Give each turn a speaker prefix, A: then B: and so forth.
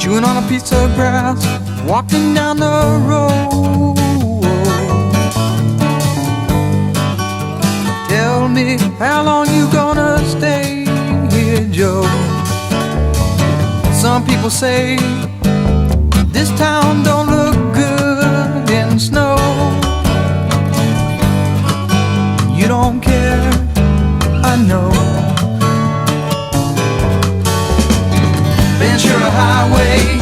A: chewing on a piece of grass, walking down the road. Tell me, how long you gonna stay here, Joe? Some people say this town don't look good in snow. You don't care, I know. Ventura Highway